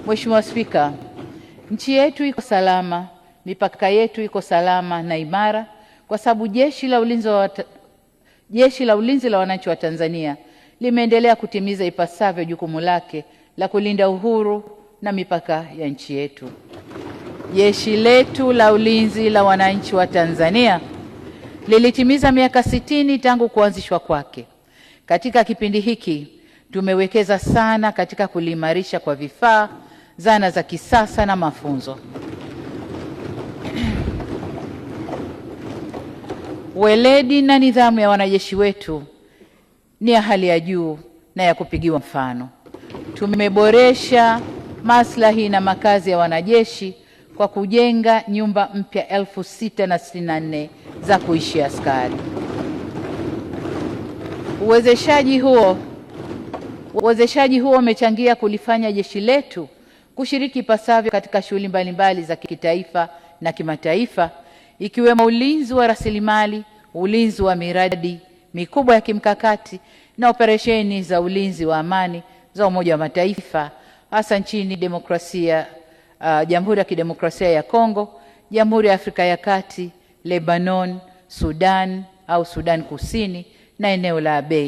Mheshimiwa Spika, nchi yetu iko salama, mipaka yetu iko salama na imara kwa sababu Jeshi la Ulinzi la Wananchi wa Tanzania limeendelea kutimiza ipasavyo jukumu lake la kulinda uhuru na mipaka ya nchi yetu. Jeshi letu la Ulinzi la Wananchi wa Tanzania lilitimiza miaka 60 tangu kuanzishwa kwake. Katika kipindi hiki tumewekeza sana katika kuliimarisha kwa vifaa, zana za kisasa na mafunzo. Weledi na nidhamu ya wanajeshi wetu ni ya hali ya juu na ya kupigiwa mfano. Tumeboresha maslahi na makazi ya wanajeshi kwa kujenga nyumba mpya 6,064 za kuishi askari. Uwezeshaji huo umechangia kulifanya jeshi letu kushiriki ipasavyo katika shughuli mbalimbali za kitaifa na kimataifa, ikiwemo ulinzi wa rasilimali, ulinzi wa miradi mikubwa ya kimkakati na operesheni za ulinzi wa amani za Umoja wa Mataifa, hasa nchini Jamhuri ya Kidemokrasia ya Kongo, Jamhuri ya Afrika ya Kati, Lebanon, Sudan Kusini na eneo la Abyei.